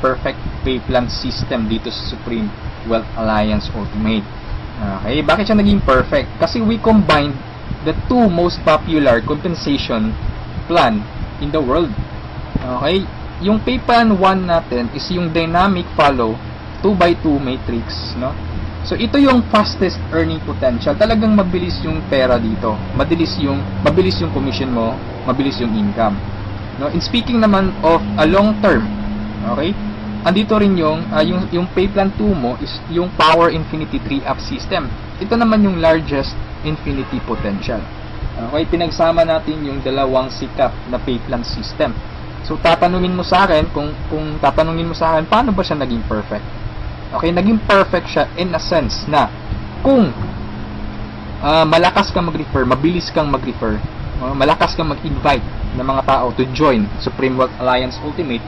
perfect pay plan system dito sa Supreme Wealth Alliance Ultimate. Okay, bakit siya naging perfect? Kasi we combined the two most popular compensation plan in the world. Okay, yung pay plan 1 natin is yung dynamic follow 2x2 matrix, no? So ito yung fastest earning potential. Talagang mabilis yung pera dito. Mabilis yung commission mo, mabilis yung income. No, in speaking naman of a long term, okay? Andito rin yung pay plan 2 mo is yung Power Infinity 3-up system. Ito naman yung largest infinity potential. Okay, pinagsama natin yung dalawang sikat na pay plan system. So tatanungin mo sa akin kung tatanungin mo sa akin paano ba siya naging perfect? Okay, naging perfect siya in a sense na kung malakas kang mag-refer, mabilis kang mag-refer, malakas kang mag-invite ng mga tao to join Supreme Wealth Alliance Ultimate,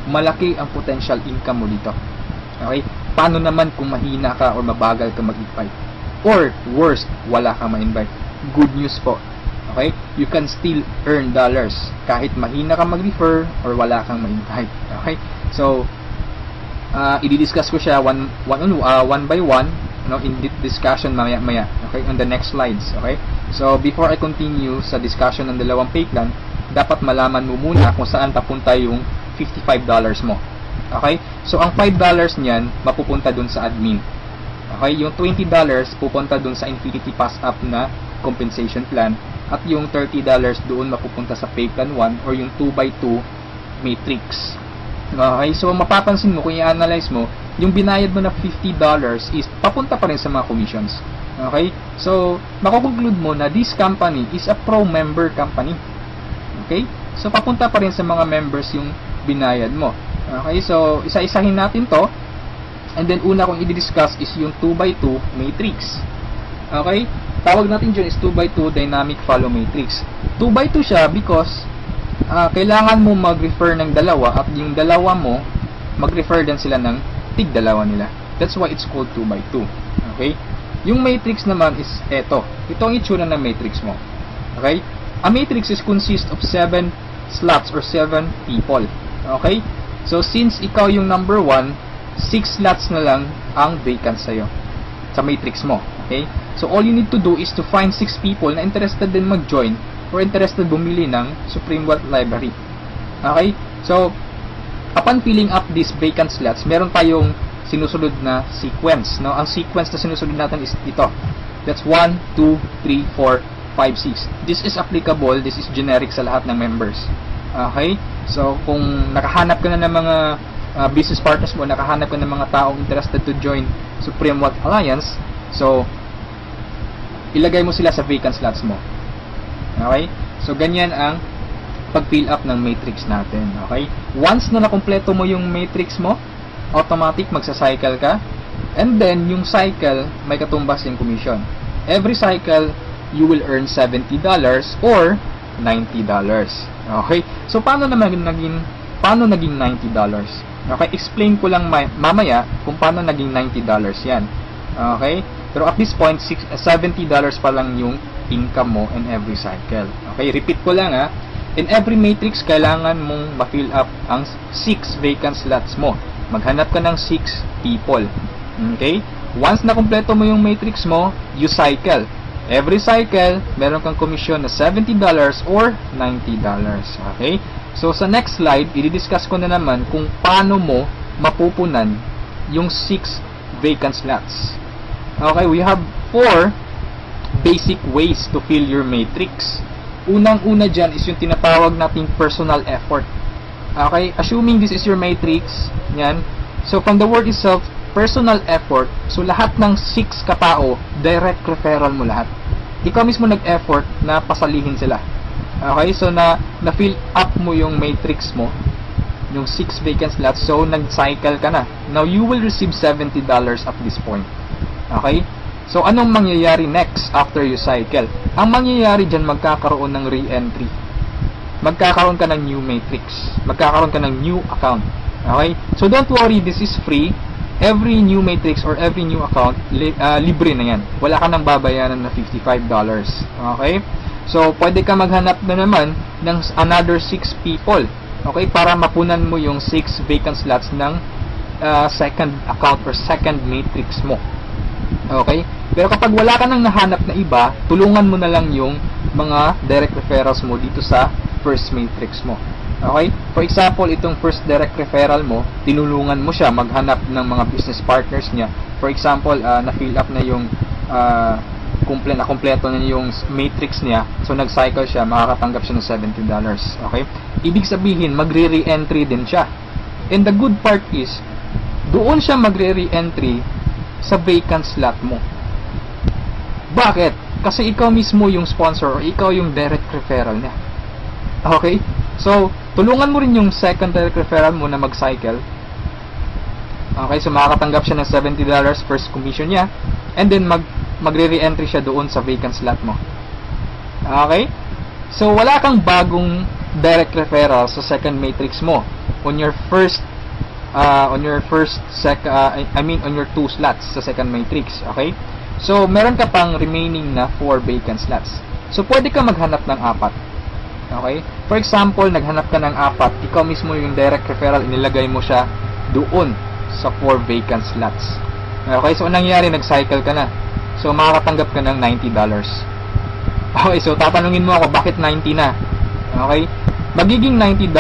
malaki ang potential income mo dito. Okay? Paano naman kung mahina ka or mabagal ka mag-invite? Or worst, wala kang ma-invite? Good news po. Okay? You can still earn dollars kahit mahina ka mag-refer or wala kang ma-invite. Okay? So, i-discuss ko siya one by one, no, in discussion maya-maya, okay, on the next slides. Okay, so before I continue sa discussion ng dalawang pay plan, dapat malaman mo muna kung saan papunta yung $55 mo. Okay, so ang $5 niyan mapupunta dun sa admin. Okay, yung $20 pupunta dun sa Infinity Pass Up na compensation plan, at yung $30 doon mapupunta sa pay plan 1 or yung 2x2 matrix. Okay, so mapapansin mo kung i-analyze mo, yung binayad mo na $50 is papunta pa rin sa mga commissions. Okay, so makukonclude mo na this company is a pro-member company. Okay, so papunta pa rin sa mga members yung binayad mo. Okay, so isa-isahin natin to, and then una kong i-discuss is yung 2x2 matrix. Okay, tawag natin dyan is 2x2 dynamic follow matrix. 2x2 siya because kailangan mo mag-refer ng dalawa at yung dalawa mo mag-refer din sila ng tig-dalawa nila. That's why it's called 2x2. Okay? Yung matrix naman is eto. Ito ang itsura ng matrix mo. Okay? A matrix is consist of 7 slots or 7 people. Okay? So since ikaw yung number 1, 6 slots na lang ang vacant sa'yo sa matrix mo. Okay? So all you need to do is to find 6 people na interested din mag-join or interested bumili ng Supreme Wealth Library. Okay? So, upon filling up these vacant slots, meron tayong sinusunod na sequence. No? Ang sequence na sinusunod natin is ito. That's 1, 2, 3, 4, 5, 6. This is applicable, this is generic sa lahat ng members. Okay? So, kung nakahanap ka na ng mga business partners mo, nakahanap ka ng mga taong interested to join Supreme Wealth Alliance, so, ilagay mo sila sa vacant slots mo. Okay? So, ganyan ang pag-fill up ng matrix natin. Okay? Once na nakompleto mo yung matrix mo, automatic magsa-cycle ka. And then, yung cycle, may katumbas yung commission. Every cycle, you will earn $70 or $90. Okay? So, paano naging $90? Okay? Explain ko lang mamaya kung paano naging $90 yan. Okay? Pero at this point, $70 pa lang yung income mo in every cycle. Okay, repeat ko lang ha. In every matrix, kailangan mong ma-fill up ang 6 vacant slots mo. Maghanap ka ng 6 people. Okay? Once na kumpleto mo yung matrix mo, you cycle. Every cycle, meron kang commission na $70 or $90. Okay? So, sa next slide, i-discuss ko na naman kung paano mo mapupunan yung 6 vacant slots. Okay, we have 4 basic ways to fill your matrix. Unang-una dyan is yung tinatawag nating personal effort. Okay, assuming this is your matrix, yan. So, from the word itself, personal effort, so lahat ng 6 katao, direct referral mo lahat. Ikaw mismo nag-effort na pasalihin sila. Okay, so na-fill up mo yung matrix mo, yung 6 vacant slots, so nag-cycle ka na. Now, you will receive $70 at this point. Okay? So, anong mangyayari next after you cycle? Ang mangyayari dyan, magkakaroon ng re-entry. Magkakaroon ka ng new matrix. Magkakaroon ka ng new account. Okay? So, don't worry, this is free. Every new matrix or every new account, libre na yan. Wala ka nang babayaran na $55. Okay? So, pwede ka maghanap na naman ng another 6 people. Okay? Para mapunan mo yung 6 vacant slots ng second account or second matrix mo. Okay? Pero kapag wala ka nang nahanap na iba, tulungan mo na lang yung mga direct referrals mo dito sa first matrix mo. Okay? For example, itong first direct referral mo, tinulungan mo siya maghanap ng mga business partners niya. For example, na-fill up na yung kompleto na yung matrix niya. So, nag-cycle siya, makakatanggap siya ng $70. Okay? Ibig sabihin, magre-re-entry din siya. And the good part is, doon siya magre-re-entry sa vacant slot mo. Bakit? Kasi ikaw mismo yung sponsor or ikaw yung direct referral niya. Okay? So, tulungan mo rin yung second direct referral mo na mag-cycle. Okay? So, makakatanggap siya ng $70 first commission niya. And then, magre-re-entry siya doon sa vacant slot mo. Okay? So, wala kang bagong direct referral sa second matrix mo on your on your two slots sa second matrix. Okay? So, meron ka pang remaining na 4 vacant slots. So, pwede ka maghanap ng 4. Okay? For example, naghanap ka ng 4, ikaw mismo yung direct referral, inilagay mo siya doon sa 4 vacant slots. Okay? So, anong nangyari? Nag-cycle ka na. So, makakatanggap ka ng $90. Okay? So, tatanungin mo ako, bakit 90 na? Okay? Magiging $90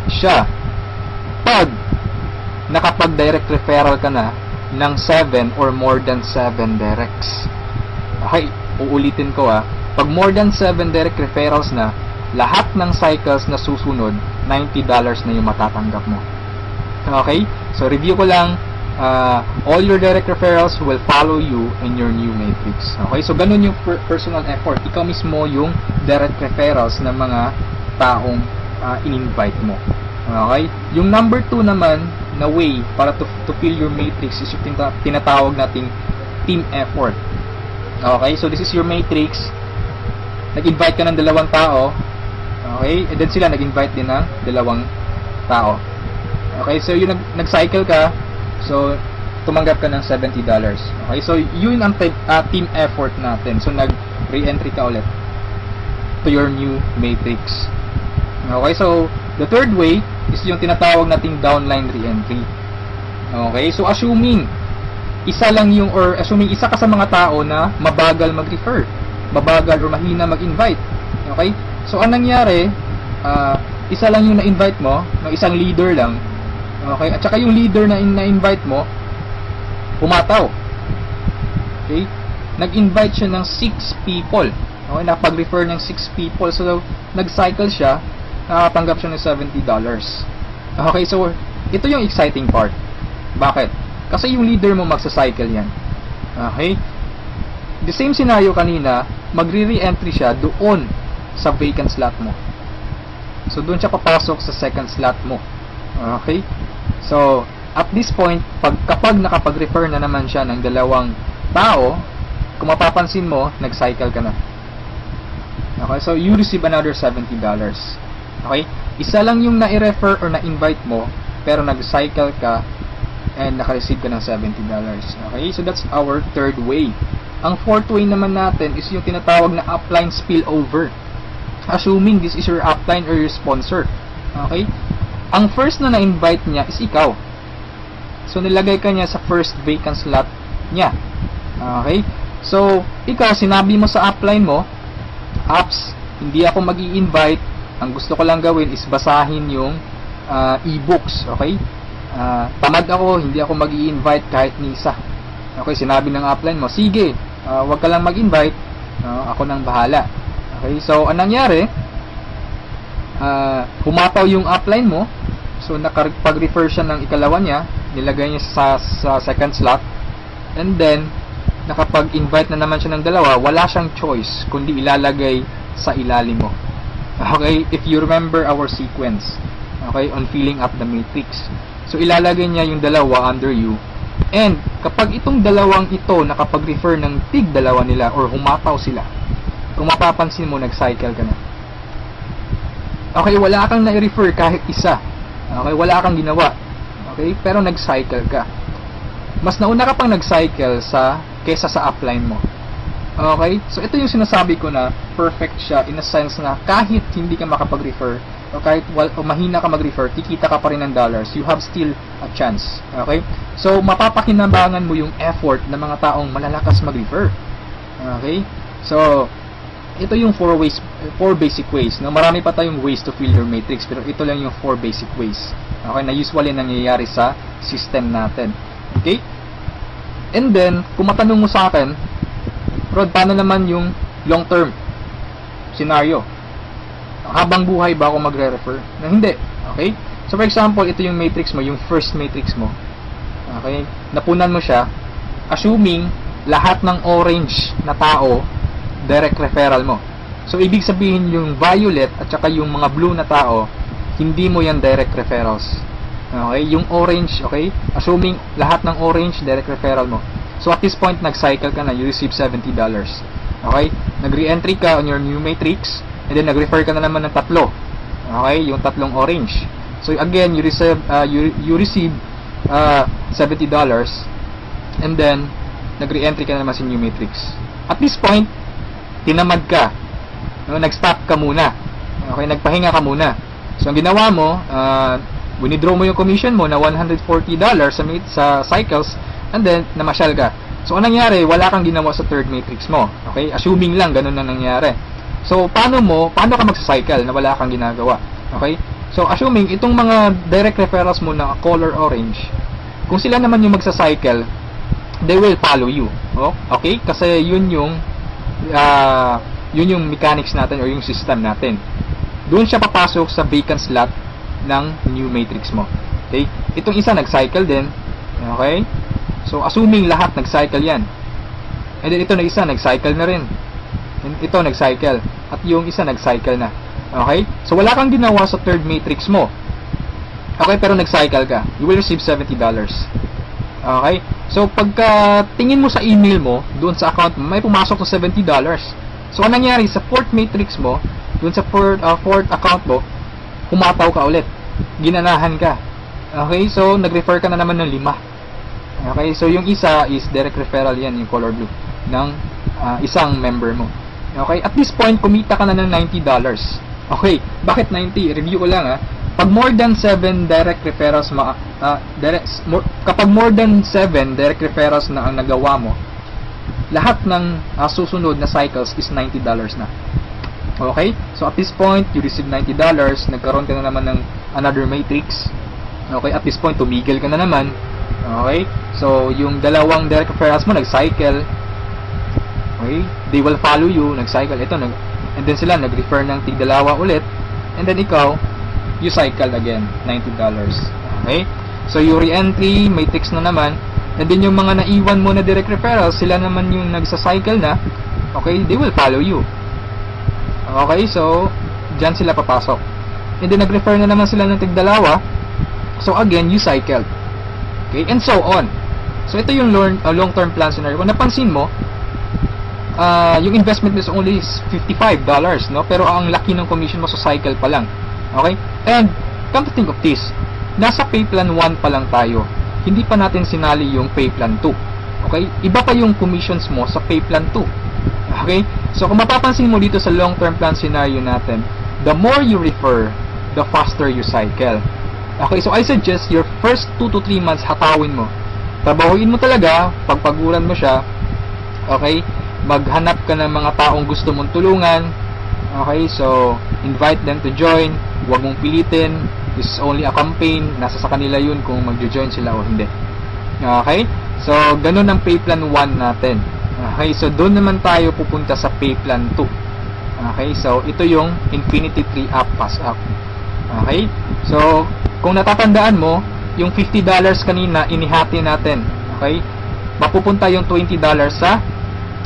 siya pag nakapag-direct referral ka na ng 7 or more than 7 directs. Okay, uulitin ko pag more than 7 direct referrals na, lahat ng cycles na susunod, $90 na yung matatanggap mo. Okay, so review ko lang, all your direct referrals will follow you in your new matrix. Okay, so ganun yung personal effort. Ikaw mismo yung direct referrals ng mga taong in-invite mo. Okay, yung number 2 naman na way para to fill your matrix is yung tinatawag nating team effort. Okay, so this is your matrix. Nag-invite ka ng 2 tao. Okay, and then sila nag-invite din ng 2 tao. Okay, so yung nag-cycle ka, so tumanggap ka ng $70. Okay, so yun ang team effort natin. So nag-re-entry ka ulit to your new matrix. Okay, so the third way is yung tinatawag nating downline re-entry. Okay, so assuming isa ka sa mga tao na mabagal mag-refer, mabagal or mahina mag-invite. Okay, so anong nangyari, isa lang yung na-invite mo, ng isang leader lang. Okay, at saka yung leader na na-invite mo, pumataw. Okay, nag-invite siya ng 6 people. Okay, napag-refer ng 6 people. So, nag-cycle siya, nakatanggap siya ng $70. Okay, so ito yung exciting part. Bakit? Kasi yung leader mo magsa-cycle yan. Okay? The same scenario kanina, magre-re-entry siya doon sa vacant slot mo. So doon siya papasok sa second slot mo. Okay? So, at this point, kapag nakapag-refer na naman siya ng 2 tao, kung mapapansin mo, nag-cycle ka na. Okay? So, you receive another $70. Okay? Isa lang yung na-refer or na-invite mo, pero nag-cycle ka and naka-receive ka ng $70. Okay? So, that's our third way. Ang fourth way naman natin is yung tinatawag na upline spillover. Assuming this is your upline or your sponsor. Okay? Ang first na na-invite niya is ikaw. So, nilagay ka niya sa first vacant slot niya. Okay? So, ikaw, sinabi mo sa upline mo, apps, hindi ako mag-i-invite. Ang gusto ko lang gawin is basahin yung e-books. Okay? Tamad ako, hindi ako mag-i-invite kahit ni isa. Okay, sinabi ng upline mo, sige, wag ka lang mag-invite, ako nang bahala. Okay, so anong nangyari? Pumataw yung upline mo, so nakapag-refer siya ng ikalawa niya, nilagay niya sa second slot, and then nakapag-invite na naman siya ng 2, wala siyang choice kundi ilalagay sa ilalim mo. Okay, if you remember our sequence, okay, on filling up the matrix. So, ilalagay niya yung 2 under you. And, kapag itong 2 ito nakapag-refer ng tig 2 nila or humataw sila, kung mapapansin mo, nag-cycle ka na. Okay, wala kang na-refer kahit isa. Okay, wala kang ginawa. Okay, pero nag-cycle ka. Mas nauna ka pang nag-cycle kesa sa upline mo. Okay? So, ito yung sinasabi ko na perfect siya in a sense na kahit hindi ka makapag-refer, o kahit mahina ka mag-refer, kikita ka pa rin ng dollars, you have still a chance. Okay? So, mapapakinabangan mo yung effort ng mga taong malalakas mag-refer. Okay? So, ito yung 4 basic ways. No? Marami pa tayong ways to fill your matrix, pero ito lang yung 4 basic ways. Okay? Na usually nangyayari sa system natin. Okay? And then, kung matanong mo sa akin, Rod, paano naman yung long-term scenario? Habang buhay ba ako magre-refer? Na hindi. Okay? So, for example, ito yung matrix mo, yung first matrix mo. Okay? Napunan mo siya, assuming lahat ng orange na tao, direct referral mo. So, ibig sabihin yung violet at saka yung mga blue na tao, hindi mo yan direct referrals. Okay? Yung orange, okay? Assuming lahat ng orange, direct referral mo. So, at this point, nag-cycle ka na, you receive $70. Okay? Nag-re-entry ka on your new matrix, and then nag-refer ka na naman ng tatlo. Okay? Yung tatlong orange. So, again, you receive $70, and then, nag-re-entry ka na naman sa new matrix. At this point, tinamad ka. No? Nag-stop ka muna. Okay? Nagpahinga ka muna. So, ang ginawa mo, winidraw mo yung commission mo na $140 sa cycles, and then, namasyal ka. So, anong nangyari? Wala kang ginawa sa third matrix mo. Okay? Assuming lang, ganun na nangyari. So, paano ka magsa-cycle na wala kang ginagawa? Okay? So, assuming, itong mga direct referrals mo na color orange, kung sila naman yung magsa-cycle, they will follow you. Oh? Okay? Kasi yun yung mechanics natin or yung system natin. Doon siya papasok sa vacant slot ng new matrix mo. Okay? Itong isa nag-cycle din. Okay? So, assuming lahat nag-cycle yan. And then, ito na isa, nag-cycle na rin. And ito, nag-cycle. At yung isa, nag-cycle na. Okay? So, wala kang ginawa sa third matrix mo. Okay? Pero nag-cycle ka. You will receive $70. Okay? So, pagka tingin mo sa email mo, doon sa account mo, may pumasok na $70. So, anong nangyari? Sa fourth matrix mo, doon sa fourth account mo, humataw ka ulit. Ginanahan ka. Okay? So, nag-refer ka na naman ng 5. Okay, so yung isa is direct referral yan, yung color blue, ng isang member mo. Okay, at this point, kumita ka na ng $90. Okay, bakit 90? Review ko lang Pag more than 7 direct referrals, kapag more than 7 direct referrals na ang nagawa mo, lahat ng susunod na cycles is $90 na. Okay, so at this point, you receive $90, nagkaroon ka na naman ng another matrix. Okay, at this point, tumigil ka na naman. Okay? So, yung dalawang direct referrals mo, nag-cycle. Okay? They will follow you, nag-cycle. Ito, and then sila, nag-refer ng tig-dalawa ulit. And then ikaw, you cycle again, $90. Okay? So, yung re-entry, matrix na naman. And then yung mga naiwan mo na direct referrals, sila naman yung nagsa-cycle na. Okay? They will follow you. Okay? So, dyan sila papasok. And then, nag-refer na naman sila ng tig-dalawa. So, again, you cycled. Okay, and so on. So, ito yung long-term plan scenario. Kung napansin mo, yung investment is only $55, no? Pero ang laki ng commission mo sa cycle pa lang. Okay? And, come to think of this, nasa pay plan 1 pa lang tayo. Hindi pa natin sinali yung pay plan 2. Okay? Iba pa yung commissions mo sa pay plan 2. Okay? So, kung mapapansin mo dito sa long-term plan scenario natin, the more you refer, the faster you cycle. Okay, so I suggest your first 2 to 3 months hatawin mo. Trabahuin mo talaga, pagpaguran mo siya. Okay? Maghanap ka ng mga taong gusto mong tulungan. Okay, so invite them to join. Huwag mong pilitin. This is only a campaign. Nasa sa kanila yun kung magjo-join sila o hindi. Okay? So, ganun ang pay plan 1 natin. Okay, so doon naman tayo pupunta sa pay plan 2. Okay, so ito yung Infinity 3 Up Pass Up. Okay? So, kung natatandaan mo, yung $50 kanina, inihati natin. Okay? Mapupunta yung $20 sa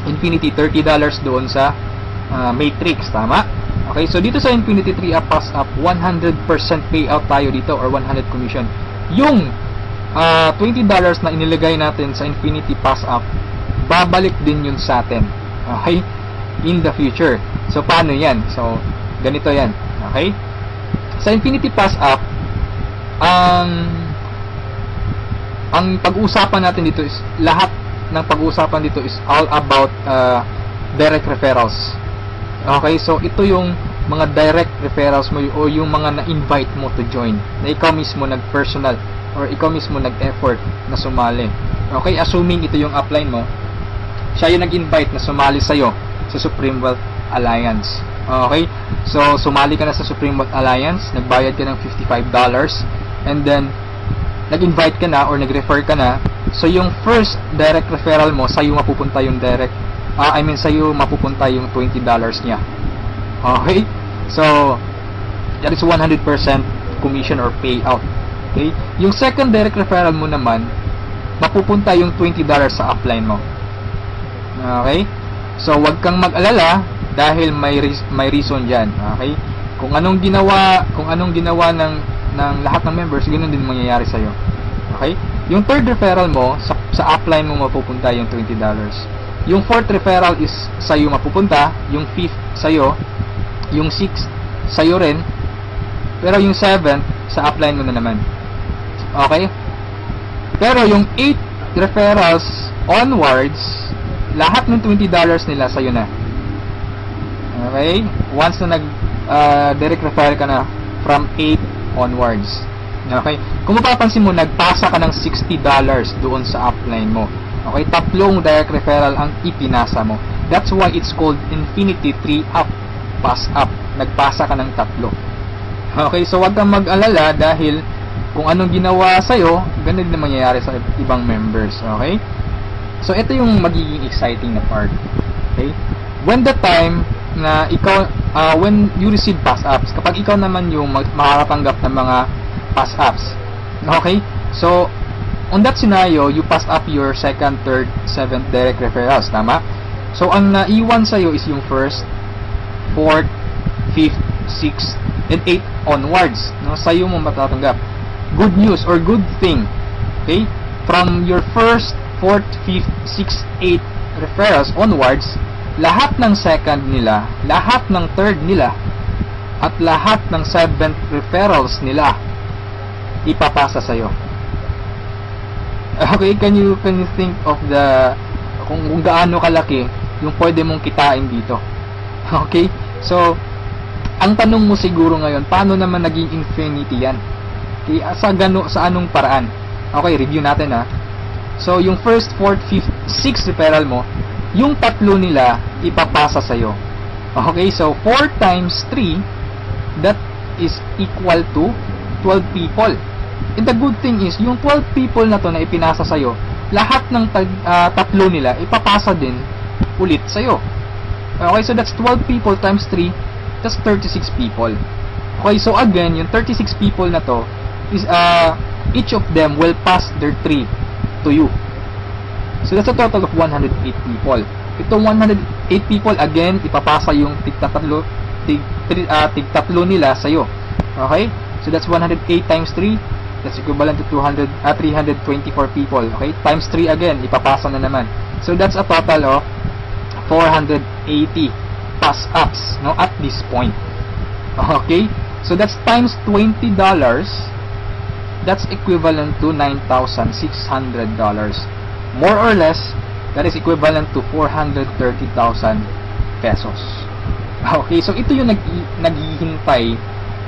Infinity, $30 doon sa Matrix. Tama? Okay? So, dito sa Infinity 3 Up Pass Up, 100% payout tayo dito or 100 commission. Yung $20 na inilagay natin sa Infinity Pass Up, babalik din yun sa atin. Okay? In the future. So, paano yan? So, ganito yan. Okay? Sa Infinity Pass Up, ang pag-uusapan natin dito is lahat ng pag-uusapan dito is all about direct referrals. Okay, so ito yung mga direct referrals mo o yung mga na-invite mo to join, na ikaw mismo nag-personal or ikaw mismo nag-effort na sumali. Okay, assuming ito yung upline mo, siya yung nag-invite na sumali sa'yo sa Supreme Wealth Alliance. Okay, so sumali ka na sa Supreme Wealth Alliance, nagbayad ka ng $55, and then nag-invite ka na or nag-refer ka na, so yung first direct referral mo, sa'yo mapupunta yung sa'yo mapupunta yung $20 niya. Okay? So, that is 100% commission or payout. Okay? Yung second direct referral mo naman, mapupunta yung $20 sa upline mo. Okay? So, wag kang mag-alala dahil may reason diyan. Okay? Kung anong ginawa ng lahat ng members, ganoon din mangyayari sa iyo. Okay? Yung third referral mo, sa upline mo mapupunta yung $20. Yung fourth referral is sa iyo mapupunta, yung fifth sa iyo, yung sixth sa iyo rin, pero yung seventh sa upline mo na naman. Okay? Pero yung 8 referrals onwards, lahat ng $20 nila sa iyo na. Okay? Once na direct referral ka na from 8 onwards. Okay? Kung mapapansin mo, nagpasa ka ng $60 doon sa upline mo. Okay? 3 direct referral ang ipinasa mo. That's why it's called Infinity 3 up, pass up. Nagpasa ka ng 3. Okay? So, wag kang mag-alala dahil kung anong ginawa sa'yo, ganun din mangyayari sa ibang members. Okay? So, ito yung magiging exciting na part. Okay? When the time na ikaw, when you receive pass-ups, kapag ikaw naman yung makakatanggap ng mga pass-ups. Okay? So, on that scenario, you pass up your second, third, seventh direct referrals. Tama? So, ang naiwan sa'yo is yung first, fourth, fifth, sixth, and 8 onwards. No? Sa'yo mo matatanggap. Good news or good thing. Okay? From your first, fourth, fifth, sixth, 8 referrals onwards, lahat ng second nila, lahat ng third nila, at lahat ng seventh referrals nila, ipapasa sa'yo. Okay, can you think of kung gaano kalaki yung pwede mong kitain dito? Okay? So, ang tanong mo siguro ngayon, paano naman naging infinity yan? Okay, sa anong paraan? Okay, review natin ha. So, yung first, fourth, fifth, sixth referral mo, yung 3 nila ipapasa sa'yo. Okay, so 4 times 3, that is equal to 12 people. And the good thing is, yung 12 people na to na ipinasa sa'yo, lahat ng 3 nila ipapasa din ulit sa'yo. Okay, so that's 12 people times 3, that's 36 people. Okay, so again, yung 36 people na to, is each of them will pass their 3 to you. So that's a total of 108 people. Itong 108 people, again, ipapasa yung tig-3 nila sa'yo. Okay? So that's 108 times 3. That's equivalent to 324 people. Okay? Times 3 again, ipapasa na naman. So that's a total of 480 pass-ups, no, at this point. Okay? So that's times $20. That's equivalent to $9,600. More or less, that is equivalent to 430,000 pesos. Okay, so ito yung naghihintay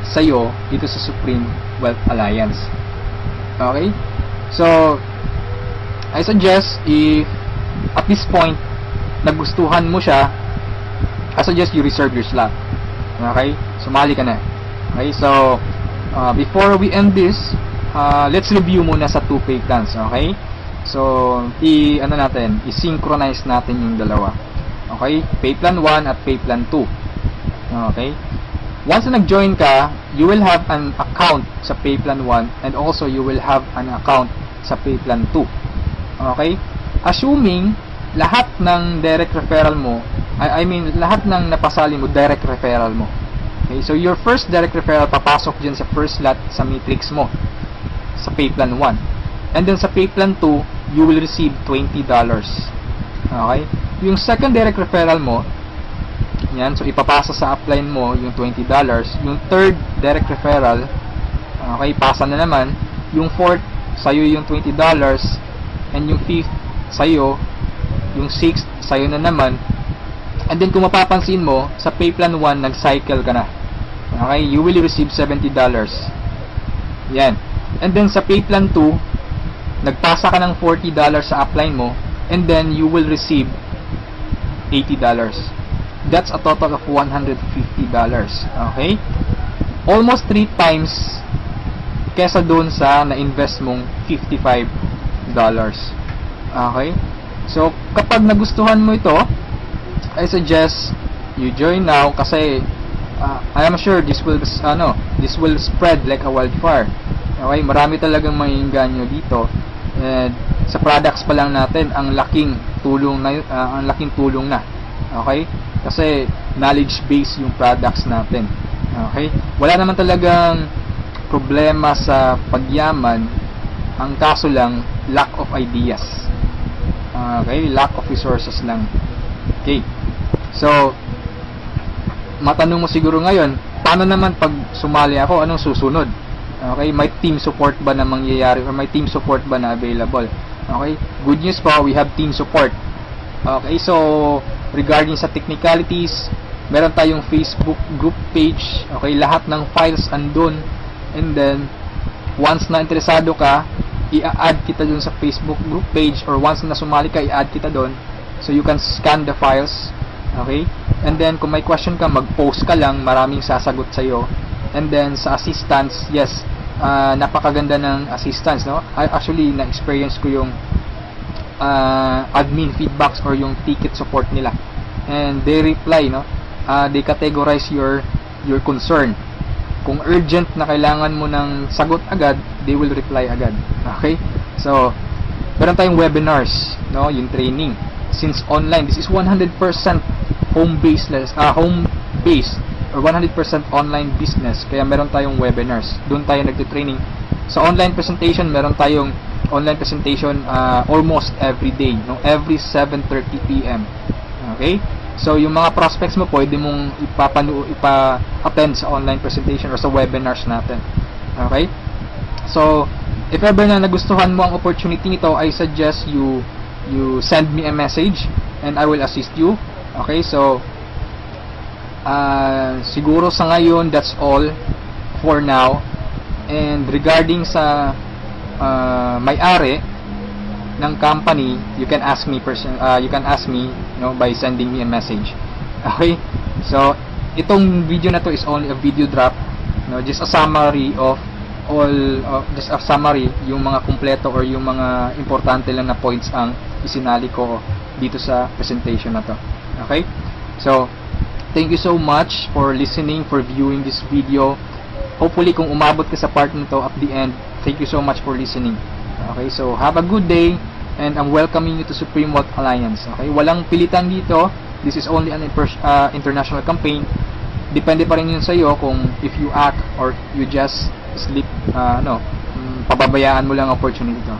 sa'yo dito sa Supreme Wealth Alliance. Okay? So, I suggest if at this point nagustuhan mo siya, I suggest you reserve your slot. Okay? Sumali ka na. Okay? So, before we end this, let's review muna sa 2 pay plans. Okay? So, i-synchronize natin yung dalawa. Okay? Pay plan 1 at pay plan 2. Okay? Once na nag-join ka, you will have an account sa pay plan 1 and also you will have an account sa pay plan 2. Okay? Assuming lahat ng direct referral mo, lahat ng napasali mo, direct referral mo. Okay? So, your first direct referral papasok dyan sa first lot sa matrix mo sa pay plan 1. And then sa pay plan 2, you will receive $20. Okay? Yung second direct referral mo, yan, so ipapasa sa upline mo yung $20. Yung third direct referral, okay, pasa na naman. Yung fourth, sa'yo yung $20. And yung fifth, sa'yo. Yung sixth, sa'yo na naman. And then kung mapapansin mo, sa pay plan 1, nag-cycle ka na. Okay, you will receive $70. Yan. And then sa pay plan 2, nagpasa ka ng $40 sa upline mo, and then you will receive $80. That's a total of $150. Okay? Almost 3 times kesa doon sa na-invest mong $55. Okay? So, kapag nagustuhan mo ito, I suggest you join now kasi I am sure this will spread like a wildfire. Okay, marami talagang maiinganyo dito. And sa products pa lang natin, ang laking tulong na. Okay? Kasi knowledge base yung products natin. Okay? Wala naman talagang problema sa pagyaman. Ang kaso lang, lack of ideas. Okay? Lack of resources lang. Okay. So, matanong mo siguro ngayon, paano naman pag sumali ako, anong susunod? Okay, may team support ba na mangyayari or may team support ba na available? Okay, good news po, we have team support. Okay, so regarding sa technicalities, meron tayong Facebook group page. Okay, lahat ng files andun. And then, once na interesado ka, i-add kita dun sa Facebook group page, or once na sumali ka, i-add kita dun. So you can scan the files. Okay? And then, kung may question ka, mag-post ka lang, maraming sasagot sa'yo. And then, sa assistance, yes, napakaganda ng assistance, no? Actually, na-experience ko yung admin feedbacks or yung ticket support nila. And they reply, no? They categorize your concern. Kung urgent na kailangan mo ng sagot agad, they will reply agad. Okay? So, meron tayong webinars, no? Yung training. Since online, this is 100% home-based or 100% online business. Kaya meron tayong webinars. Doon tayo nagte-training. Sa online presentation, meron tayong online presentation almost every day, no? Every 7:30 PM. Okay? So, yung mga prospects mo, pwede mong ipa-attend sa online presentation or sa webinars natin. Okay? So, if ever na nagustuhan mo ang opportunity nito, I suggest you send me a message and I will assist you. Okay? So, siguro sa ngayon, that's all for now. And regarding sa may-ari ng company, you can ask me by sending me a message. Okay? So, itong video na to is only a video drop, no? Just a summary of yung mga kumpleto or yung mga importante lang na points ang isinali ko dito sa presentation na to. Okay? So, thank you so much for listening, for viewing this video. Hopefully, kung umabot ka sa part nito at the end, thank you so much for listening. Okay, so have a good day, and I'm welcoming you to Supreme Wealth Alliance. Okay, walang pilitan dito. This is only an international campaign. Depende pa rin yun sa iyo kung if you act or you just sleep, pababayaan mo lang opportunity to.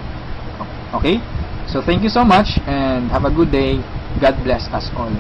Okay, so thank you so much and have a good day. God bless us all.